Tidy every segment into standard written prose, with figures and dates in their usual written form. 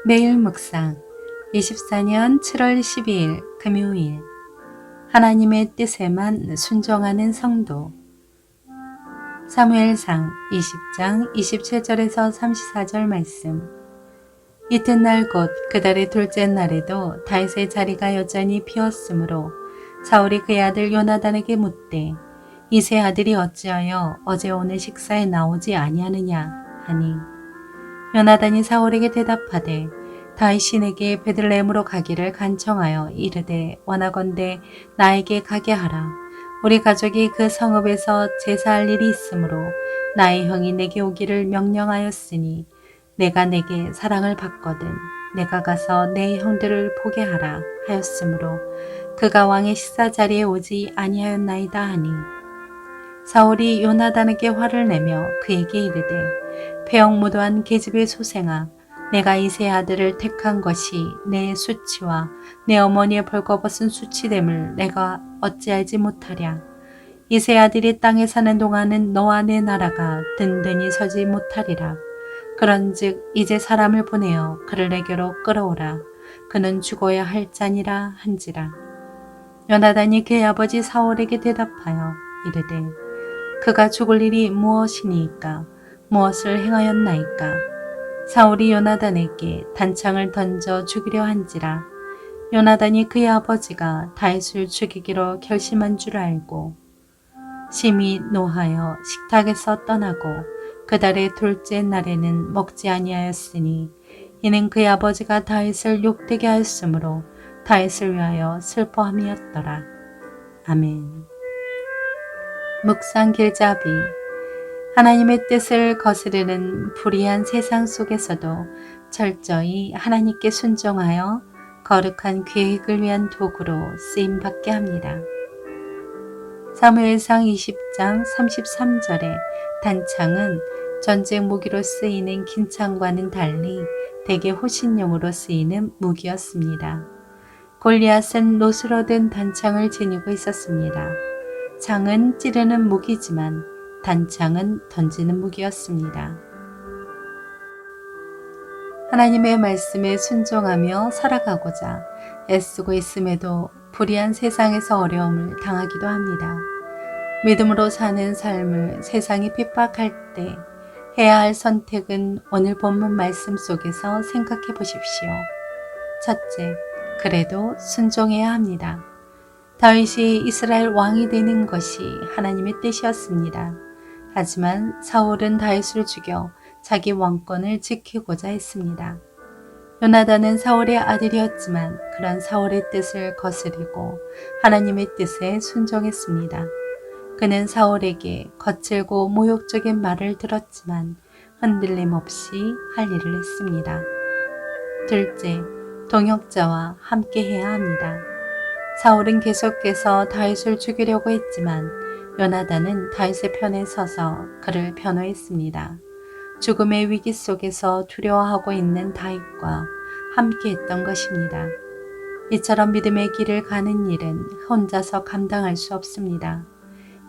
매일 묵상 24년 7월 12일 금요일 하나님의 뜻에만 순종하는 성도 사무엘상 20장 27절에서 34절 말씀. 이튿날 곧 그달의 둘째 날에도 다윗의 자리가 여전히 비었으므로 사울이 그의 아들 요나단에게 묻되 이세 아들이 어찌하여 어제 오늘 식사에 나오지 아니하느냐 하니 요나단이 사울에게 대답하되 다윗이 내게 베들레헴으로 가기를 간청하여 이르되 원하건대 나에게 가게 하라. 우리 가족이 그 성읍에서 제사할 일이 있으므로 나의 형이 내게 오기를 명령하였으니 내가 내게 사랑을 받거든 내가 가서 내 형들을 보게 하라 하였으므로 그가 왕의 식사 자리에 오지 아니하였나이다 하니 사울이 요나단에게 화를 내며 그에게 이르되 패역무도한 계집의 소생아 내가 이세 아들을 택한 것이 내 수치와 내 어머니의 벌거벗은 수치됨을 내가 어찌 알지 못하랴. 이세 아들이 땅에 사는 동안은 너와 내 나라가 든든히 서지 못하리라. 그런즉 이제 사람을 보내어 그를 내게로 끌어오라. 그는 죽어야 할 자니라 한지라. 요나단이 그의 아버지 사울에게 대답하여 이르되 그가 죽을 일이 무엇이니이까 무엇을 행하였나이까. 사울이 요나단에게 단창을 던져 죽이려 한지라. 요나단이 그의 아버지가 다윗을 죽이기로 결심한 줄 알고 심히 노하여 식탁에서 떠나고 그달의 둘째 날에는 먹지 아니하였으니 이는 그의 아버지가 다윗을 욕되게 하였으므로 다윗을 위하여 슬퍼함이었더라. 아멘. 묵상 길잡이. 하나님의 뜻을 거스르는 불의한 세상 속에서도 철저히 하나님께 순종하여 거룩한 계획을 위한 도구로 쓰임받게 합니다. 사무엘상 20장 33절에 단창은 전쟁 무기로 쓰이는 긴 창과는 달리 대개 호신용으로 쓰이는 무기였습니다. 골리앗은 노스로 든 단창을 지니고 있었습니다. 창은 찌르는 무기지만 단창은 던지는 무기였습니다. 하나님의 말씀에 순종하며 살아가고자 애쓰고 있음에도 불의한 세상에서 어려움을 당하기도 합니다. 믿음으로 사는 삶을 세상이 핍박할 때 해야 할 선택은 오늘 본문 말씀 속에서 생각해 보십시오. 첫째, 그래도 순종해야 합니다. 다윗이 이스라엘 왕이 되는 것이 하나님의 뜻이었습니다. 하지만 사울은 다윗을 죽여 자기 왕권을 지키고자 했습니다. 요나단은 사울의 아들이었지만 그런 사울의 뜻을 거스리고 하나님의 뜻에 순종했습니다. 그는 사울에게 거칠고 모욕적인 말을 들었지만 흔들림 없이 할 일을 했습니다. 둘째, 동역자와 함께 해야 합니다. 사울은 계속해서 다윗을 죽이려고 했지만 요나단은 다윗의 편에 서서 그를 변호했습니다. 죽음의 위기 속에서 두려워하고 있는 다윗과 함께 했던 것입니다. 이처럼 믿음의 길을 가는 일은 혼자서 감당할 수 없습니다.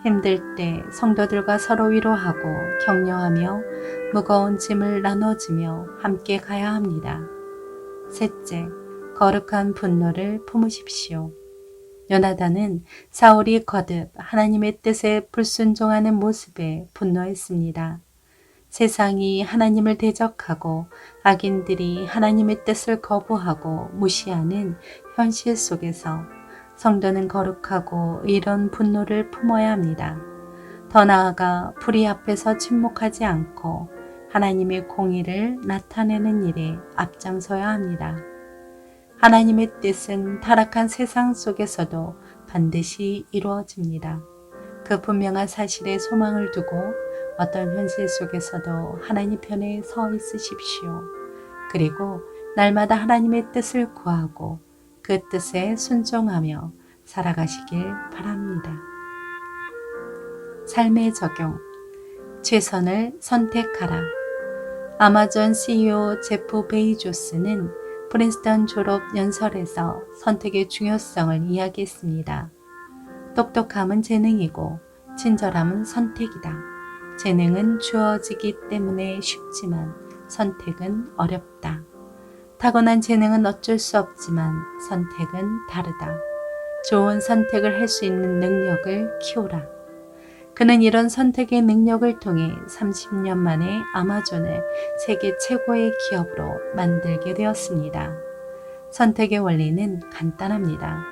힘들 때 성도들과 서로 위로하고 격려하며 무거운 짐을 나눠주며 함께 가야 합니다. 셋째, 거룩한 분노를 품으십시오. 요나단은 사울이 거듭 하나님의 뜻에 불순종하는 모습에 분노했습니다. 세상이 하나님을 대적하고 악인들이 하나님의 뜻을 거부하고 무시하는 현실 속에서 성도는 거룩하고 이런 분노를 품어야 합니다. 더 나아가 불의 앞에서 침묵하지 않고 하나님의 공의를 나타내는 일에 앞장서야 합니다. 하나님의 뜻은 타락한 세상 속에서도 반드시 이루어집니다. 그 분명한 사실에 소망을 두고 어떤 현실 속에서도 하나님 편에 서 있으십시오. 그리고 날마다 하나님의 뜻을 구하고 그 뜻에 순종하며 살아가시길 바랍니다. 삶의 적용. 최선을 선택하라. 아마존 CEO 제프 베이조스는 프린스턴 졸업 연설에서 선택의 중요성을 이야기했습니다. 똑똑함은 재능이고 친절함은 선택이다. 재능은 주어지기 때문에 쉽지만 선택은 어렵다. 타고난 재능은 어쩔 수 없지만 선택은 다르다. 좋은 선택을 할 수 있는 능력을 키우라. 그는 이런 선택의 능력을 통해 30년 만에 아마존을 세계 최고의 기업으로 만들게 되었습니다. 선택의 원리는 간단합니다.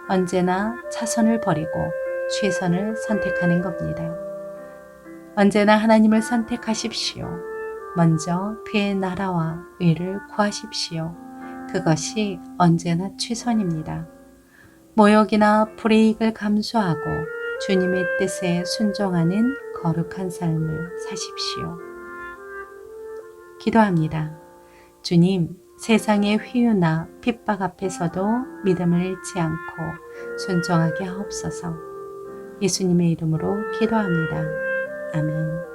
언제나 차선을 버리고 최선을 선택하는 겁니다. 언제나 하나님을 선택하십시오. 먼저 그의 나라와 의를 구하십시오. 그것이 언제나 최선입니다. 모욕이나 불이익을 감수하고 주님의 뜻에 순종하는 거룩한 삶을 사십시오. 기도합니다. 주님, 세상의 회유나 핍박 앞에서도 믿음을 잃지 않고 순종하게 하옵소서. 예수님의 이름으로 기도합니다. 아멘.